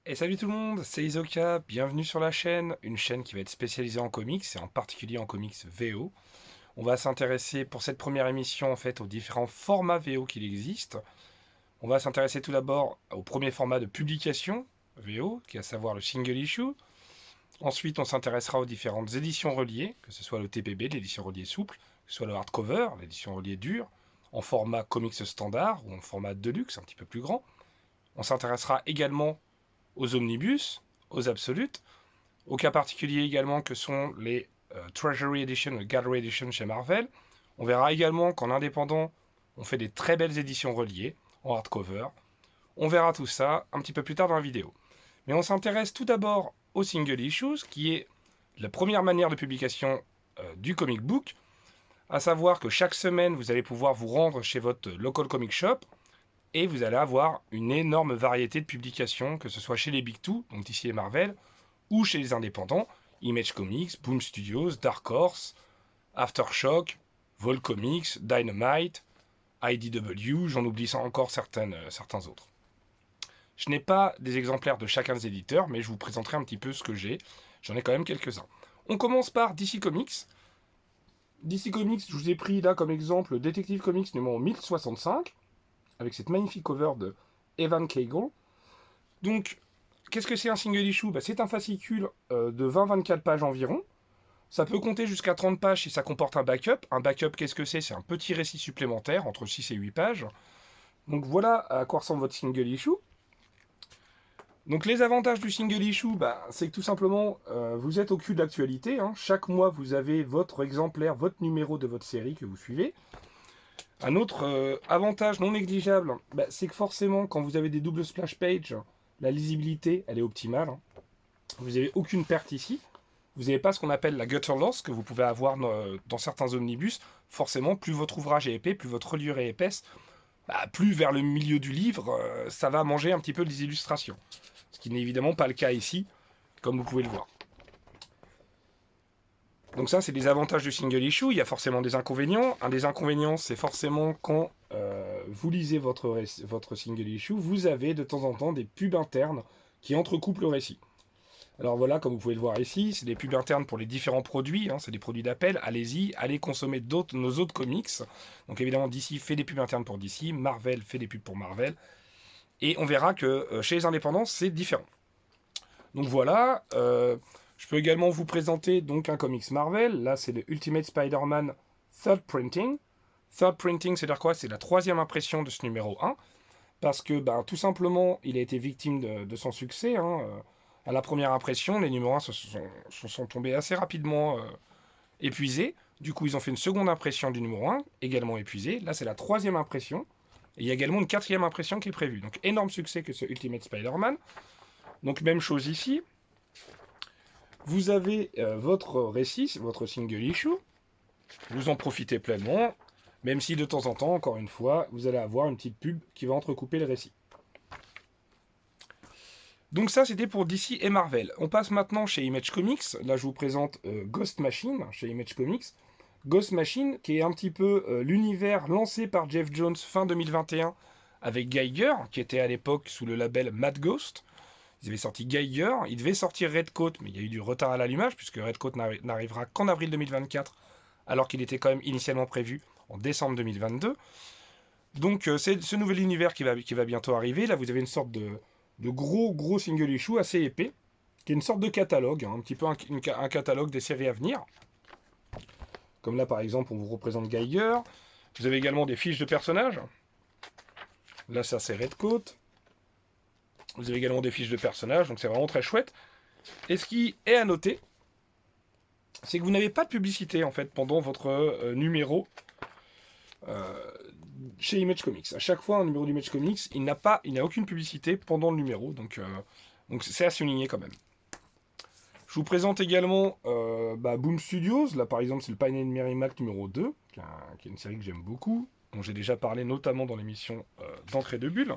Et salut tout le monde, c'est Isoka, bienvenue sur la chaîne, une chaîne qui va être spécialisée en comics et en particulier en comics VO. On va s'intéresser pour cette première émission en fait aux différents formats VO qu'il existe. On va s'intéresser tout d'abord au premier format de publication VO, qui est à savoir le single issue. Ensuite, on s'intéressera aux différentes éditions reliées, que ce soit le TPB, l'édition reliée souple, que ce soit le hardcover, l'édition reliée dure, en format comics standard ou en format deluxe, un petit peu plus grand. On s'intéressera également aux omnibus, aux absolutes, aux cas particuliers également que sont les Treasury Edition ou Gallery Edition chez Marvel. On verra également qu'en indépendant, on fait des très belles éditions reliées en hardcover. On verra tout ça un petit peu plus tard dans la vidéo. Mais on s'intéresse tout d'abord aux single issues, qui est la première manière de publication du comic book, à savoir que chaque semaine, vous allez pouvoir vous rendre chez votre local comic shop et vous allez avoir une énorme variété de publications, que ce soit chez les Big Two, donc DC et Marvel, ou chez les indépendants, Image Comics, Boom Studios, Dark Horse, Aftershock, Vol Comics, Dynamite, IDW, j'en oublie encore certains autres. Je n'ai pas des exemplaires de chacun des éditeurs, mais je vous présenterai un petit peu ce que j'ai. J'en ai quand même quelques-uns. On commence par DC Comics. DC Comics, je vous ai pris là comme exemple Detective Comics numéro 1065, avec cette magnifique cover de Evan Cagle. Donc, qu'est-ce que c'est un single issue? C'est un fascicule de 20-24 pages environ. Ça peut compter jusqu'à 30 pages si ça comporte un backup. Un backup, qu'est-ce que c'est? C'est un petit récit supplémentaire, entre 6 et 8 pages. Donc voilà à quoi ressemble votre single issue. Donc les avantages du single issue, c'est que tout simplement, vous êtes au cul de l'actualité. Chaque mois, vous avez votre exemplaire, votre numéro de votre série que vous suivez. Un autre avantage non négligeable, c'est que forcément, quand vous avez des doubles splash pages, la lisibilité, elle est optimale. Vous n'avez aucune perte ici. Vous n'avez pas ce qu'on appelle la gutter loss que vous pouvez avoir dans certains omnibus. Forcément, plus votre ouvrage est épais, plus votre reliure est épaisse, plus vers le milieu du livre, ça va manger un petit peu les illustrations. Ce qui n'est évidemment pas le cas ici, comme vous pouvez le voir. Donc ça, c'est des avantages du single issue. Il y a forcément des inconvénients. Un des inconvénients, c'est forcément quand vous lisez votre single issue, vous avez de temps en temps des pubs internes qui entrecoupent le récit. Alors voilà, comme vous pouvez le voir ici, c'est des pubs internes pour les différents produits, c'est des produits d'appel, allez-y, allez consommer nos autres comics. Donc évidemment, DC fait des pubs internes pour DC, Marvel fait des pubs pour Marvel, et on verra que chez les indépendants, c'est différent. Donc voilà, je peux également vous présenter donc un comics Marvel, là c'est le Ultimate Spider-Man Third Printing. Third Printing, c'est-à-dire quoi? C'est la troisième impression de ce numéro 1, parce que tout simplement, il a été victime de son succès, à la première impression, les numéros 1 se sont tombés assez rapidement épuisés. Du coup, ils ont fait une seconde impression du numéro 1, également épuisée. Là, c'est la troisième impression. Et il y a également une quatrième impression qui est prévue. Donc, énorme succès que ce Ultimate Spider-Man. Donc, même chose ici. Vous avez votre récit, votre single issue. Vous en profitez pleinement. Même si de temps en temps, encore une fois, vous allez avoir une petite pub qui va entrecouper le récit. Donc ça, c'était pour DC et Marvel. On passe maintenant chez Image Comics. Là, je vous présente Ghost Machine chez Image Comics. Ghost Machine, qui est un petit peu l'univers lancé par Jeff Jones fin 2021 avec Geiger, qui était à l'époque sous le label Mad Ghost. Ils avaient sorti Geiger, ils devaient sortir Redcoat, mais il y a eu du retard à l'allumage, puisque Redcoat n'arrivera qu'en avril 2024, alors qu'il était quand même initialement prévu en décembre 2022. Donc c'est ce nouvel univers qui va bientôt arriver. Là, vous avez une sorte de gros single issue assez épais, qui est une sorte de catalogue, un petit peu un catalogue des séries à venir. Comme là, par exemple, on vous représente Geiger. Vous avez également des fiches de personnages. Là, ça, c'est Redcoat. Vous avez également des fiches de personnages, donc c'est vraiment très chouette. Et ce qui est à noter, c'est que vous n'avez pas de publicité, en fait, pendant votre numéro chez Image Comics. À chaque fois, un numéro d'Image Comics, il n'a aucune publicité pendant le numéro, donc c'est à souligner quand même. Je vous présente également Boom Studios. Là, par exemple, c'est le Pioneer Merrimack numéro 2, qui est une série que j'aime beaucoup, dont j'ai déjà parlé notamment dans l'émission d'Encre et de Bulle.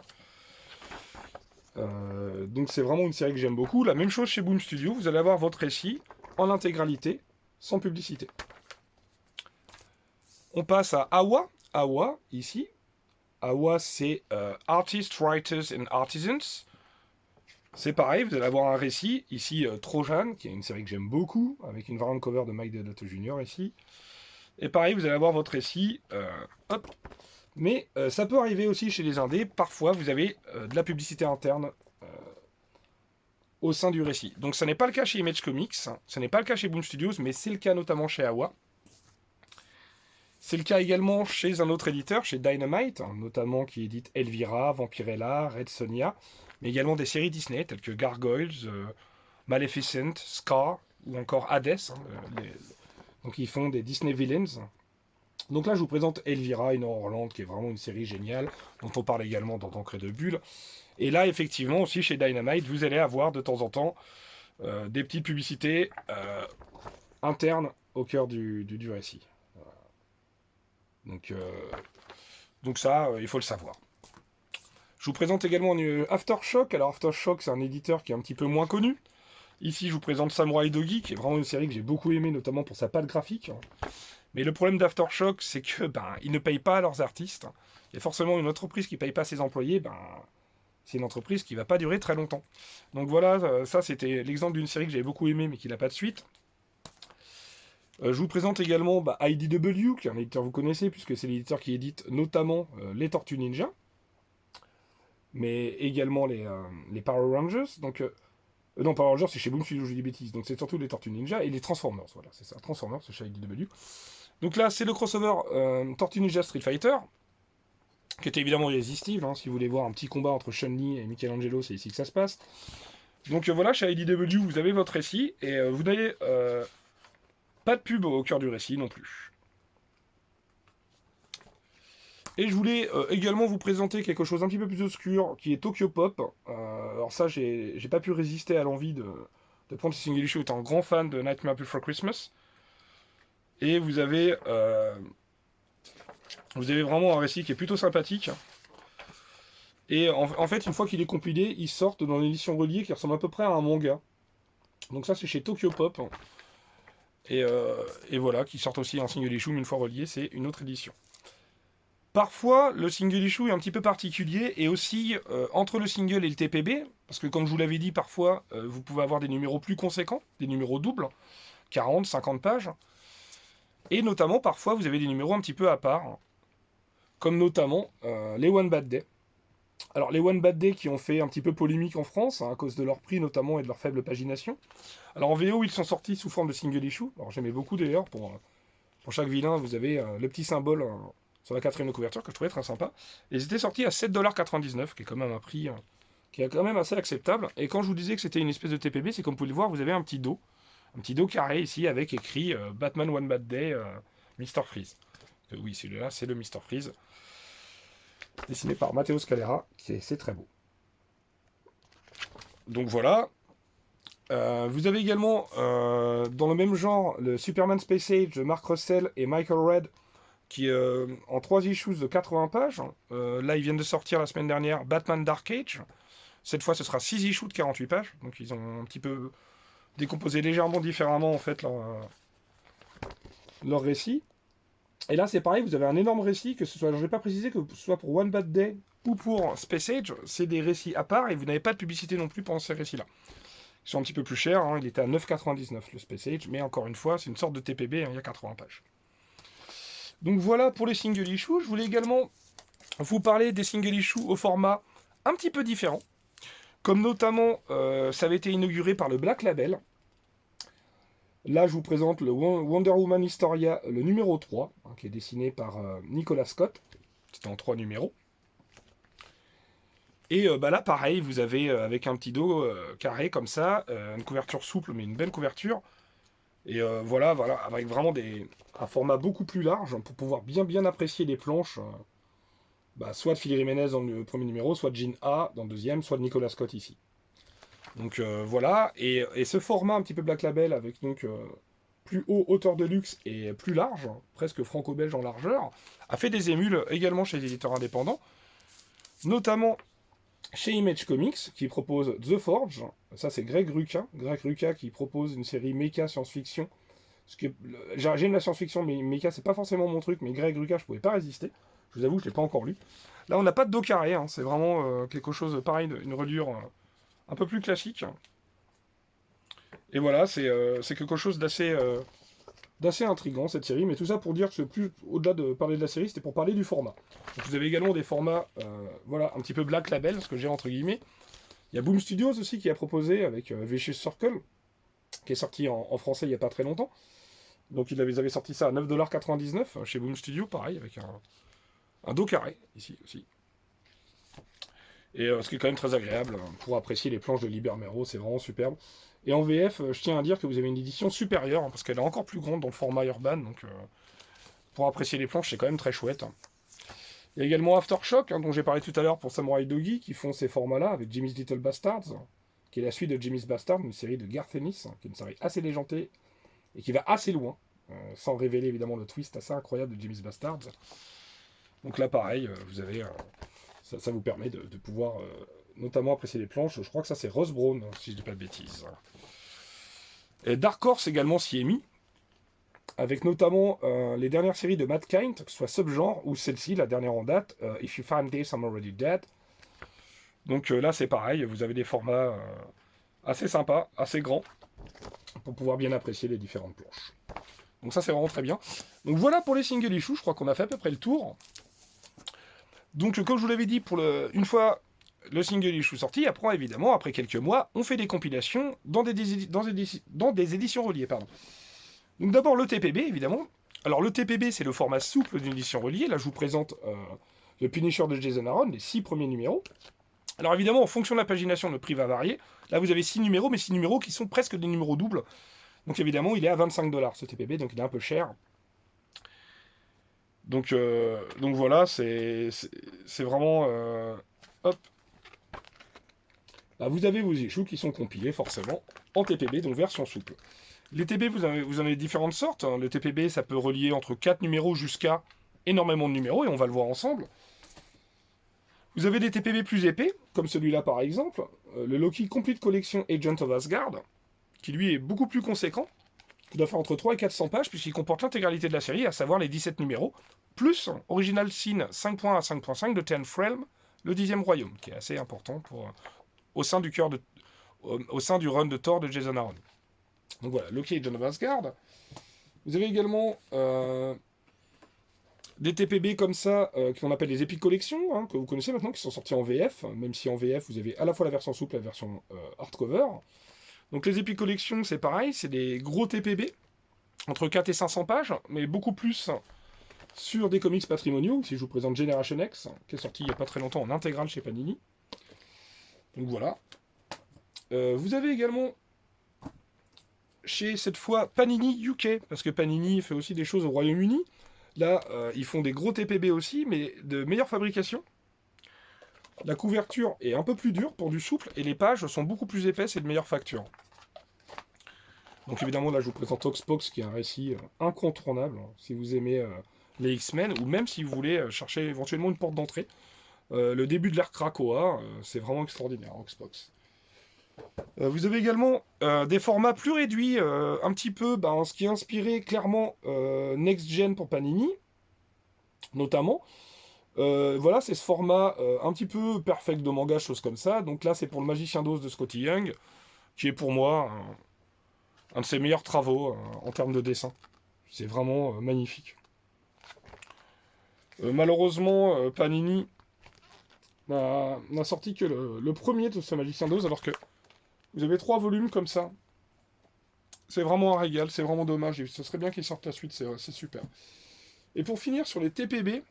Donc c'est vraiment une série que j'aime beaucoup. La même chose chez Boom Studios, vous allez avoir votre récit en intégralité, sans publicité. On passe à Awa. Awa, ici. Awa, c'est Artists, Writers and Artisans. C'est pareil, vous allez avoir un récit, ici Trojan, qui est une série que j'aime beaucoup, avec une variante cover de Mike Deodato Jr. ici. Et pareil, vous allez avoir votre récit, hop. Mais ça peut arriver aussi chez les indés, parfois vous avez de la publicité interne au sein du récit. Donc ça n'est pas le cas chez Image Comics, ce n'est pas le cas chez Boom Studios, mais c'est le cas notamment chez Awa. C'est le cas également chez un autre éditeur, chez Dynamite, notamment qui édite Elvira, Vampirella, Red Sonja, mais également des séries Disney telles que Gargoyles, Maleficent, Scar ou encore Hades. Donc ils font des Disney Villains. Donc là je vous présente Elvira, une horreur lente qui est vraiment une série géniale, dont on parle également dans D'encre et de Bulle. Et là effectivement aussi chez Dynamite, vous allez avoir de temps en temps des petites publicités internes au cœur du récit. Donc ça, il faut le savoir. Je vous présente également Aftershock. Alors Aftershock, c'est un éditeur qui est un petit peu moins connu. Ici, je vous présente Samurai Dogi, qui est vraiment une série que j'ai beaucoup aimée, notamment pour sa patte graphique. Mais le problème d'Aftershock, c'est que ils ne payent pas leurs artistes. Il y a forcément une entreprise qui ne paye pas ses employés. C'est une entreprise qui ne va pas durer très longtemps. Donc voilà, ça c'était l'exemple d'une série que j'avais beaucoup aimée, mais qui n'a pas de suite. Je vous présente également IDW, qui est un éditeur que vous connaissez, puisque c'est l'éditeur qui édite notamment les Tortues Ninja, mais également les Power Rangers. Non, Power Rangers, c'est chez Boom Studios, je dis des bêtises. Donc c'est surtout les Tortues Ninja et les Transformers. Voilà, c'est ça. Transformers, c'est chez IDW. Donc là, c'est le crossover Tortue Ninja Street Fighter, qui était évidemment irrésistible. Si vous voulez voir un petit combat entre Chun-Li et Michelangelo, c'est ici que ça se passe. Donc voilà, chez IDW, vous avez votre récit et vous n'avez pas de pub au cœur du récit non plus. Et je voulais également vous présenter quelque chose un petit peu plus obscur, qui est Tokyo Pop. Alors ça, j'ai pas pu résister à l'envie de prendre ce single issue, étant un grand fan de Nightmare Before Christmas. Et vous avez vraiment un récit qui est plutôt sympathique. Et en fait, une fois qu'il est compilé, ils sortent dans une édition reliée qui ressemble à peu près à un manga. Donc ça, c'est chez Tokyo Pop. Et voilà, qui sortent aussi en single issue, mais une fois relié, c'est une autre édition. Parfois, le single issue est un petit peu particulier, et aussi entre le single et le TPB, parce que comme je vous l'avais dit, parfois, vous pouvez avoir des numéros plus conséquents, des numéros doubles, 40, 50 pages, et notamment, parfois, vous avez des numéros un petit peu à part, comme notamment les One Bad Day. Alors, les One Bad Day qui ont fait un petit peu polémique en France, à cause de leur prix notamment et de leur faible pagination. Alors, en VO, ils sont sortis sous forme de single issue, alors j'aimais beaucoup d'ailleurs, pour chaque vilain, vous avez le petit symbole sur la quatrième de couverture que je trouvais très sympa. Et ils étaient sortis à 7,99$, qui est quand même un prix qui est quand même assez acceptable. Et quand je vous disais que c'était une espèce de TPB, c'est comme vous pouvez le voir, vous avez un petit dos carré ici avec écrit Batman One Bad Day Mr. Freeze. Oui, celui-là, c'est le Mr. Freeze, dessiné par Matteo Scalera, c'est très beau. Donc voilà. Vous avez également, dans le même genre, le Superman Space Age de Mark Russell et Michael Red, qui est en 3 issues de 80 pages. Là, ils viennent de sortir la semaine dernière Batman Dark Age. Cette fois, ce sera 6 issues de 48 pages. Donc, ils ont un petit peu décomposé légèrement différemment, en fait, leur récit. Et là, c'est pareil, vous avez un énorme récit, que ce soit, je ne vais pas préciser que ce soit pour One Bad Day ou pour Space Age, c'est des récits à part, et vous n'avez pas de publicité non plus pendant ces récits-là. Ils sont un petit peu plus chers, il était à 9,99 le Space Age, mais encore une fois, c'est une sorte de TPB, il y a 80 pages. Donc voilà pour les single issues. Je voulais également vous parler des single issues au format un petit peu différent. Comme notamment, ça avait été inauguré par le Black Label. Là, je vous présente le Wonder Woman Historia, le numéro 3, qui est dessiné par Nicolas Scott. C'était en 3 numéros. Et là, pareil, vous avez, avec un petit dos carré comme ça, une couverture souple, mais une belle couverture. Et voilà, avec vraiment un format beaucoup plus large pour pouvoir bien apprécier les planches, soit de Phil Jiménez dans le premier numéro, soit de Gene A dans le deuxième, soit de Nicolas Scott ici. Donc voilà, et ce format un petit peu Black Label avec donc plus haut, hauteur de luxe et plus large, presque franco-belge en largeur, a fait des émules également chez les éditeurs indépendants, notamment chez Image Comics, qui propose The Forge. Ça, c'est Greg Rucka qui propose une série méca science-fiction. J'aime la science-fiction, mais méca, c'est pas forcément mon truc. Mais Greg Rucka, je pouvais pas résister. Je vous avoue, je l'ai pas encore lu. Là, on n'a pas de dos carré. C'est vraiment quelque chose pareil, une reliure un peu plus classique. Et voilà, c'est quelque chose d'assez intriguant cette série, mais tout ça pour dire que plus au-delà de parler de la série, c'était pour parler du format. Donc vous avez également des formats, voilà, un petit peu black label, ce que j'ai entre guillemets. Il y a Boom Studios aussi qui a proposé avec Vicious Circle, qui est sorti en français il n'y a pas très longtemps. Donc ils avaient sorti ça à 9,99$ chez Boom Studio, pareil, avec un dos carré, ici aussi. Et ce qui est quand même très agréable pour apprécier les planches de Libermero, c'est vraiment superbe. Et en VF, je tiens à dire que vous avez une édition supérieure, parce qu'elle est encore plus grande dans le format Urban, donc pour apprécier les planches, c'est quand même très chouette. Il y a également Aftershock, dont j'ai parlé tout à l'heure pour Samurai Doggy, qui font ces formats-là avec Jimmy's Little Bastards, qui est la suite de Jimmy's Bastard, une série de Garth Ennis, qui est une série assez légendée et qui va assez loin, sans révéler évidemment le twist assez incroyable de Jimmy's Bastards. Donc là, pareil, vous avez, ça vous permet de pouvoir notamment apprécier les planches. Je crois que ça c'est Ross Brown, si je dis pas de bêtises. Et Dark Horse également s'y est mis, avec notamment les dernières séries de Matt Kind, que ce soit Subgenre ou celle-ci, la dernière en date, If You Find This, I'm Already Dead. Donc là c'est pareil, vous avez des formats assez sympas, assez grands, pour pouvoir bien apprécier les différentes planches. Donc ça c'est vraiment très bien. Donc voilà pour les single issues, je crois qu'on a fait à peu près le tour. Donc comme je vous l'avais dit, une fois le single issue sorti, après évidemment, après quelques mois, on fait des compilations dans des éditions reliées. Pardon. Donc d'abord le TPB évidemment. Alors le TPB c'est le format souple d'une édition reliée. Là je vous présente le Punisher de Jason Aaron, les 6 premiers numéros. Alors évidemment en fonction de la pagination le prix va varier. Là vous avez 6 numéros, mais 6 numéros qui sont presque des numéros doubles. Donc évidemment il est à 25$ ce TPB, donc il est un peu cher. Donc voilà, c'est vraiment... hop. Là, vous avez vos issues qui sont compilés forcément en TPB, donc version souple. Les TPB, vous en avez différentes sortes. Le TPB, ça peut relier entre 4 numéros jusqu'à énormément de numéros, et on va le voir ensemble. Vous avez des TPB plus épais, comme celui-là par exemple, le Loki Complete Collection Agent of Asgard, qui lui est beaucoup plus conséquent, qui doit faire entre 3 et 400 pages, puisqu'il comporte l'intégralité de la série, à savoir les 17 numéros, plus Original Sin 5.1 à 5.5 de Tenth Realm, le 10e royaume, qui est assez important pour, au sein du run de Thor de Jason Aaron. Donc voilà, Loki et John of Asgard. Vous avez également des TPB comme ça, qu'on appelle les Epic Collections, que vous connaissez maintenant, qui sont sortis en VF, même si en VF vous avez à la fois la version souple et la version hardcover. Donc les Epic Collections, c'est pareil, c'est des gros TPB, entre 4 et 500 pages, mais beaucoup plus sur des comics patrimoniaux. Ici je vous présente Generation X, qui est sorti il n'y a pas très longtemps en intégrale chez Panini. Donc voilà. Vous avez également chez cette fois Panini UK, parce que Panini fait aussi des choses au Royaume-Uni. Là, ils font des gros TPB aussi, mais de meilleure fabrication. La couverture est un peu plus dure pour du souple, et les pages sont beaucoup plus épaisses et de meilleure facture. Donc évidemment, là, je vous présente Oxbox, qui est un récit incontournable, si vous aimez les X-Men, ou même si vous voulez chercher éventuellement une porte d'entrée. Le début de l'ère Krakoa, c'est vraiment extraordinaire, Oxbox. Vous avez également des formats plus réduits, un petit peu, ce qui est inspiré clairement Next Gen pour Panini, notamment. Voilà, c'est ce format un petit peu perfect de manga, choses comme ça. Donc là, c'est pour le Magicien d'Oz de Scotty Young, qui est pour moi un de ses meilleurs travaux en termes de dessin. C'est vraiment magnifique. Malheureusement, Panini n'a sorti que le premier de ce Magicien d'Oz, alors que vous avez 3 volumes comme ça. C'est vraiment un régal, c'est vraiment dommage. Ce serait bien qu'ils sortent la suite, c'est super. Et pour finir sur les TPB,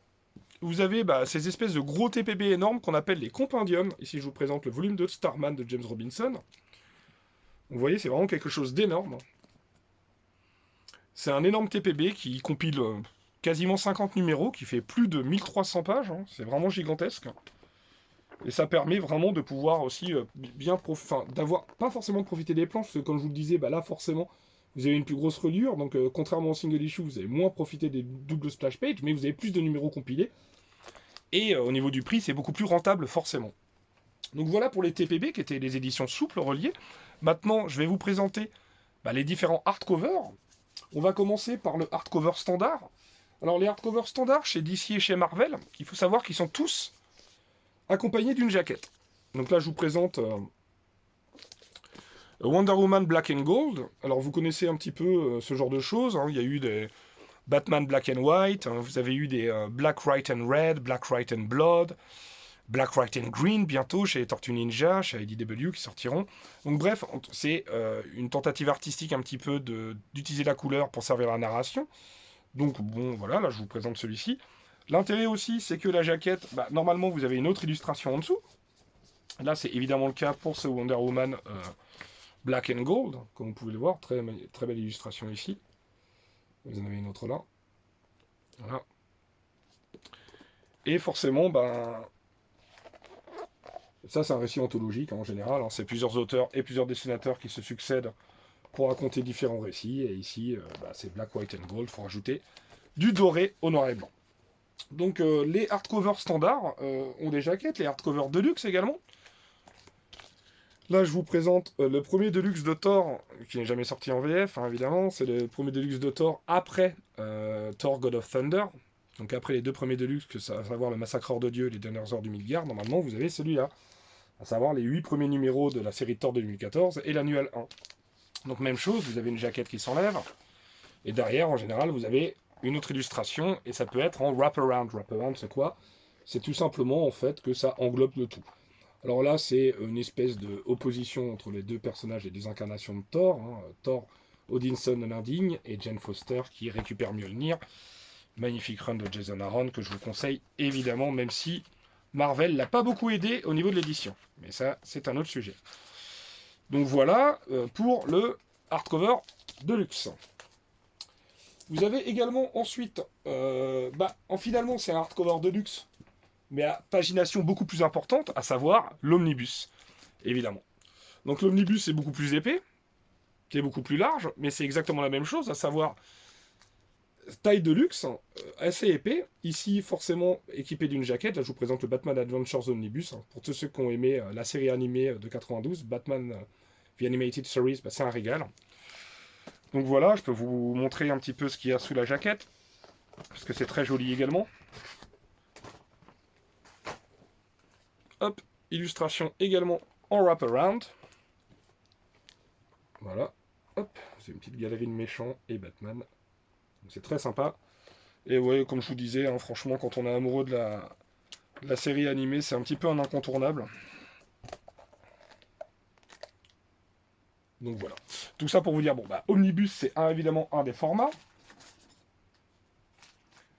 vous avez ces espèces de gros TPB énormes qu'on appelle les compendiums. Ici, je vous présente le volume 2 de Starman de James Robinson. Vous voyez, c'est vraiment quelque chose d'énorme. C'est un énorme TPB qui compile quasiment 50 numéros, qui fait plus de 1300 pages. C'est vraiment gigantesque. Et ça permet vraiment de pouvoir aussi d'avoir pas forcément profiter des planches, parce que comme je vous le disais, là forcément vous avez une plus grosse reliure, donc contrairement au single issue, vous avez moins profité des doubles splash pages, mais vous avez plus de numéros compilés. Et au niveau du prix, c'est beaucoup plus rentable forcément. Donc voilà pour les TPB, qui étaient les éditions souples reliées. Maintenant, je vais vous présenter les différents hardcovers. On va commencer par le hardcover standard. Alors les hardcovers standards chez DC et chez Marvel, il faut savoir qu'ils sont tous accompagnés d'une jaquette. Donc là, je vous présente Wonder Woman Black and Gold. Alors vous connaissez un petit peu ce genre de choses. Hein. Il y a eu des Batman Black and White. Hein. Vous avez eu des Black, White and Red, Black, White and Blood, Black, White and Green bientôt chez les Tortues Ninja, chez IDW qui sortiront. Donc bref, c'est une tentative artistique un petit peu d'utiliser la couleur pour servir la narration. Donc bon, voilà, là je vous présente celui-ci. L'intérêt aussi, c'est que la jaquette, normalement vous avez une autre illustration en dessous. Là c'est évidemment le cas pour ce Wonder Woman Black and Gold, comme vous pouvez le voir, très, très belle illustration ici. Vous en avez une autre là. Voilà. Et forcément, ça c'est un récit anthologique en général, hein. C'est plusieurs auteurs et plusieurs dessinateurs qui se succèdent pour raconter différents récits. Et ici, c'est Black, White and Gold, il faut rajouter du doré au noir et blanc. Donc les hardcovers standards ont des jaquettes, les hardcovers deluxe également. Là, je vous présente le premier Deluxe de Thor, qui n'est jamais sorti en VF, hein, évidemment. C'est le premier Deluxe de Thor après Thor God of Thunder. Donc après les deux premiers Deluxe, à savoir le Massacreur de Dieu et les Dernières Heures du Midgard, normalement, vous avez celui-là. À savoir les 8 premiers numéros de la série Thor de 2014 et l'annuel 1. Donc même chose, vous avez une jaquette qui s'enlève. Et derrière, en général, vous avez une autre illustration. Et ça peut être en wraparound. Wraparound, c'est quoi? C'est tout simplement, en fait, que ça englobe le tout. Alors là, c'est une espèce d'opposition entre les deux personnages et deux incarnations de Thor. Hein. Thor Odinson l'indigne et Jane Foster qui récupère Mjolnir. Magnifique run de Jason Aaron que je vous conseille évidemment, même si Marvel l'a pas beaucoup aidé au niveau de l'édition. Mais ça, c'est un autre sujet. Donc voilà pour le hardcover Deluxe. Vous avez également ensuite, finalement c'est un hardcover Deluxe, mais à pagination beaucoup plus importante, à savoir l'omnibus, évidemment. Donc l'omnibus est beaucoup plus épais, qui est beaucoup plus large, mais c'est exactement la même chose, à savoir taille de luxe, assez épais, ici forcément équipé d'une jaquette. Là je vous présente le Batman Adventures Omnibus, hein. Pour tous ceux qui ont aimé la série animée de 92, Batman The Animated Series, c'est un régal. Donc voilà, je peux vous montrer un petit peu ce qu'il y a sous la jaquette, parce que c'est très joli également. Hop, illustration également en wraparound. Voilà, hop, c'est une petite galerie de méchants et Batman. C'est très sympa. Et ouais, comme je vous disais, hein, franchement, quand on est amoureux de la série animée, c'est un petit peu un incontournable. Donc voilà. Tout ça pour vous dire, Omnibus, c'est évidemment un des formats.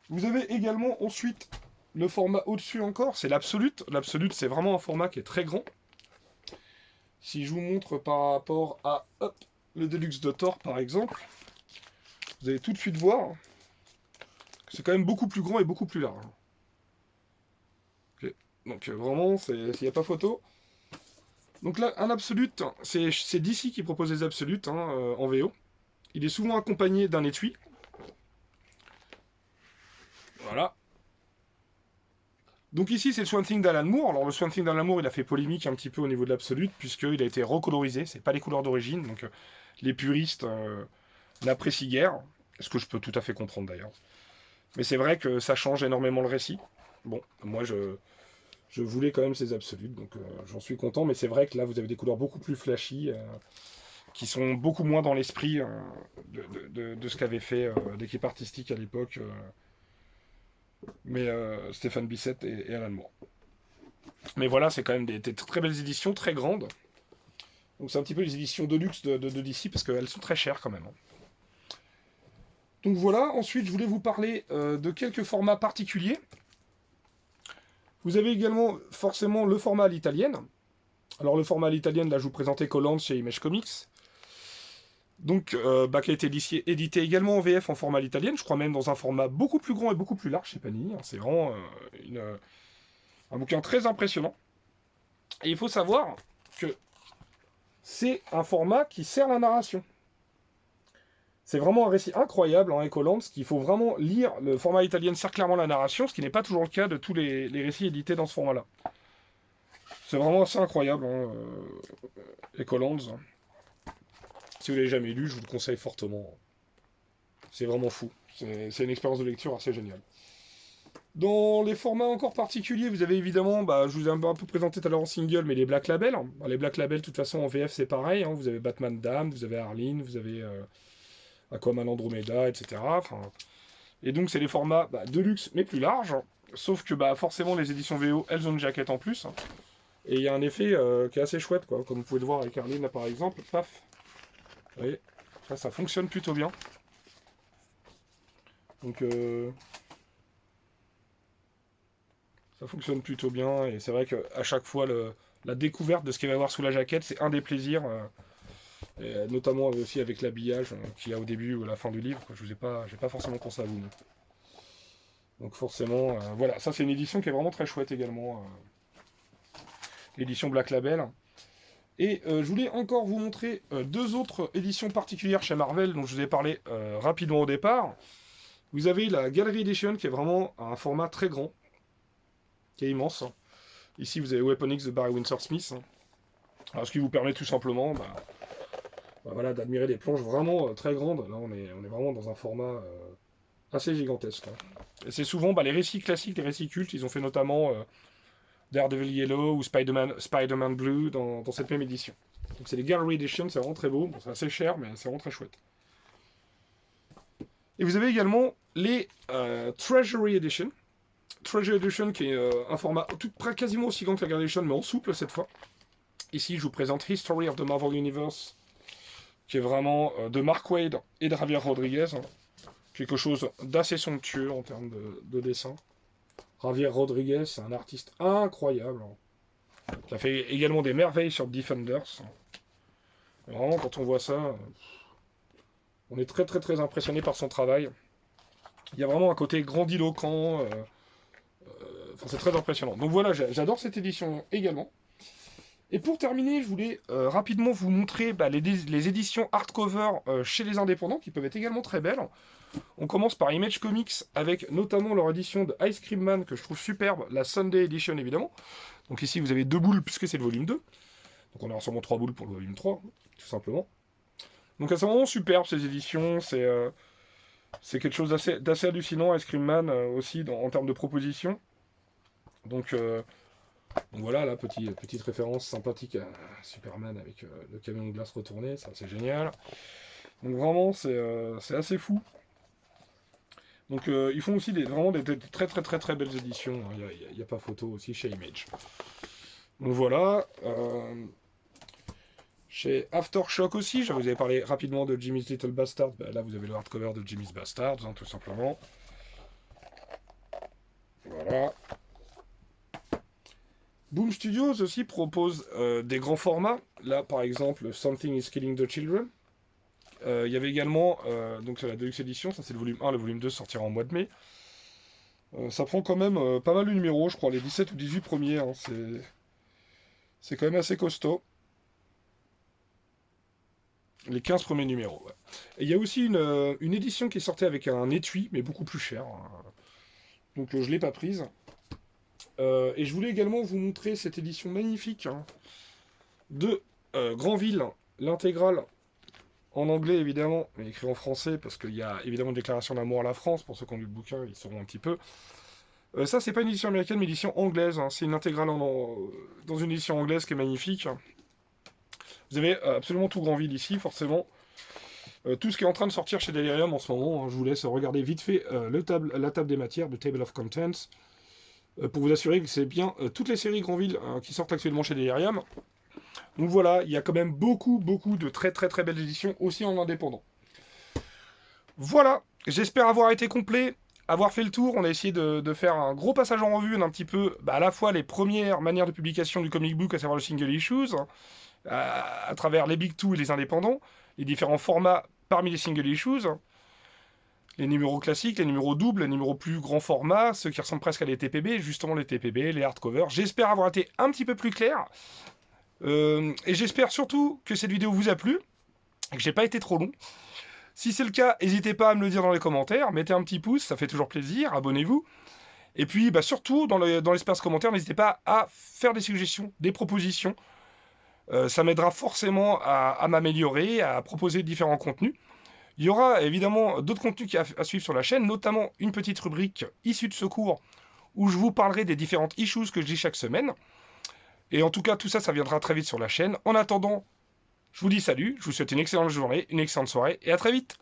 Vous avez également ensuite le format au-dessus encore, c'est l'Absolute. L'Absolute, c'est vraiment un format qui est très grand. Si je vous montre par rapport à le Deluxe de Thor, par exemple, vous allez tout de suite voir que c'est quand même beaucoup plus grand et beaucoup plus large. Okay. Donc vraiment, il n'y a pas photo. Donc là, un Absolute, c'est DC qui propose les Absolutes en VO. Il est souvent accompagné d'un étui. Voilà. Donc ici, c'est le Swamp Thing d'Alan Moore. Alors le Swamp Thing d'Alan Moore, il a fait polémique un petit peu au niveau de l'Absolute, puisqu'il a été recolorisé. C'est pas les couleurs d'origine, donc les puristes n'apprécient guère. Ce que je peux tout à fait comprendre d'ailleurs. Mais c'est vrai que ça change énormément le récit. Bon, moi je voulais quand même ces Absolutes, donc j'en suis content. Mais c'est vrai que là, vous avez des couleurs beaucoup plus flashy, qui sont beaucoup moins dans l'esprit de ce qu'avait fait l'équipe artistique à l'époque. Mais Stéphane Bissette et Alan Moore. Mais voilà, c'est quand même des très belles éditions, très grandes. Donc c'est un petit peu les éditions de luxe de DC, parce qu'elles sont très chères quand même. Donc voilà, ensuite je voulais vous parler de quelques formats particuliers. Vous avez également forcément le format à l'italienne. Alors le format à l'italienne, là je vous présentais Collant chez Image Comics. Donc, qui a été édité également en VF en format à l'italienne, je crois même dans un format beaucoup plus grand et beaucoup plus large chez Panini. C'est vraiment un bouquin très impressionnant. Et il faut savoir que c'est un format qui sert la narration. C'est vraiment un récit incroyable en Ecoland, qu'il faut vraiment lire. Le format italien sert clairement la narration, ce qui n'est pas toujours le cas de tous les récits édités dans ce format-là. C'est vraiment assez incroyable, Ecolands. Si vous ne l'avez jamais lu, je vous le conseille fortement. C'est vraiment fou. C'est une expérience de lecture assez géniale. Dans les formats encore particuliers, vous avez évidemment, je vous ai un peu présenté tout à l'heure en single, mais les Black Label. Les Black Label, de toute façon, en VF, c'est pareil. Vous avez Batman Damned, vous avez Arline, vous avez Aquaman Andromeda, etc. Et donc, c'est les formats de luxe, mais plus larges. Sauf que forcément, les éditions VO, elles ont une jaquette en plus. Et il y a un effet qui est assez chouette, quoi. Comme vous pouvez le voir avec Arline, là, par exemple. Paf. Vous voyez, ça fonctionne plutôt bien. Donc, ça fonctionne plutôt bien. Et c'est vrai qu'à chaque fois, la découverte de ce qu'il va y avoir sous la jaquette, c'est un des plaisirs. Et notamment aussi avec l'habillage qu'il y a au début ou à la fin du livre. Je n'ai pas forcément pensé à vous. Donc forcément, voilà. Ça, c'est une édition qui est vraiment très chouette également. L'édition Black Label. Et je voulais encore vous montrer deux autres éditions particulières chez Marvel dont je vous ai parlé rapidement au départ. Vous avez la Gallery Edition qui est vraiment un format très grand, qui est immense. Ici vous avez Weapon X de Barry Windsor Smith. Alors, ce qui vous permet tout simplement voilà, d'admirer des planches vraiment très grandes. Là on est vraiment dans un format assez gigantesque. Et c'est souvent les récits classiques, les récits cultes. Ils ont fait notamment Daredevil Yellow ou Spider-Man Blue dans cette même édition. Donc c'est les Gallery Edition, c'est vraiment très beau. Bon, c'est assez cher, mais c'est vraiment très chouette. Et vous avez également les Treasury Edition. Treasury Edition qui est un format quasiment aussi grand que la Gallery Edition, mais en souple cette fois. Ici, je vous présente History of the Marvel Universe, qui est vraiment de Mark Waid et de Javier Rodriguez. Quelque chose d'assez somptueux en termes de dessin. Javier Rodriguez, c'est un artiste incroyable. Il a fait également des merveilles sur Defenders. Vraiment, quand on voit ça, on est très très très impressionné par son travail. Il y a vraiment un côté grandiloquent. C'est très impressionnant. Donc voilà, j'adore cette édition également. Et pour terminer, je voulais rapidement vous montrer les éditions hardcover chez les indépendants, qui peuvent être également très belles. On commence par Image Comics, avec notamment leur édition de Ice Cream Man, que je trouve superbe, la Sunday Edition évidemment. Donc ici vous avez 2 boules, puisque c'est le volume 2. Donc on aura sûrement 3 boules pour le volume 3, tout simplement. Donc elles sont vraiment superbes ces éditions, c'est quelque chose d'assez hallucinant, Ice Cream Man aussi, en termes de propositions. Donc voilà, là, petite référence sympathique à Superman avec le camion de glace retourné, ça c'est génial. Donc vraiment, c'est assez fou. Donc ils font aussi vraiment des très très très très belles éditions. Il n'y a pas photo aussi chez Image. Donc voilà. Chez Aftershock aussi, je vous avais parlé rapidement de Jimmy's Little Bastard. Là vous avez le hardcover de Jimmy's Bastard, tout simplement. Voilà. Boom Studios aussi propose des grands formats. Là par exemple, Something is Killing the Children. Il y avait également, donc c'est la Deluxe Edition, ça c'est le volume 1, le volume 2 sortira en mois de mai. Ça prend quand même pas mal de numéros, je crois, les 17 ou 18 premiers, c'est quand même assez costaud. Les 15 premiers numéros, ouais. Et il y a aussi une édition qui est sortie avec un étui, mais beaucoup plus cher. Donc je ne l'ai pas prise. Et je voulais également vous montrer cette édition magnifique de Granville, l'intégrale. En anglais, évidemment, mais écrit en français, parce qu'il y a évidemment une déclaration d'amour à la France. Pour ceux qui ont lu le bouquin, ils sauront un petit peu. Ça, c'est pas une édition américaine, mais une édition anglaise. C'est une intégrale dans une édition anglaise qui est magnifique. Vous avez absolument tout Granville ici, forcément. Tout ce qui est en train de sortir chez Delirium en ce moment, je vous laisse regarder vite fait la table des matières, de Table of Contents, pour vous assurer que c'est bien toutes les séries Granville qui sortent actuellement chez Delirium. Donc voilà, il y a quand même beaucoup de très très très belles éditions, aussi en indépendant. Voilà, j'espère avoir été complet, avoir fait le tour. On a essayé de faire un gros passage en revue d'un petit peu, à la fois les premières manières de publication du comic book, à savoir le single issues, à travers les big two et les indépendants, les différents formats parmi les single issues, les numéros classiques, les numéros doubles, les numéros plus grand format, ceux qui ressemblent presque à des TPB, justement les TPB, les hardcovers. J'espère avoir été un petit peu plus clair. Et j'espère surtout que cette vidéo vous a plu, et que j'ai pas été trop long. Si c'est le cas, n'hésitez pas à me le dire dans les commentaires, mettez un petit pouce, ça fait toujours plaisir, abonnez-vous. Et puis surtout, dans l'espace commentaire, n'hésitez pas à faire des suggestions, des propositions. Ça m'aidera forcément à m'améliorer, à proposer différents contenus. Il y aura évidemment d'autres contenus à suivre sur la chaîne, notamment une petite rubrique issue de secours où je vous parlerai des différentes issues que je dis chaque semaine. Et en tout cas, tout ça, ça viendra très vite sur la chaîne. En attendant, je vous dis salut, je vous souhaite une excellente journée, une excellente soirée et à très vite.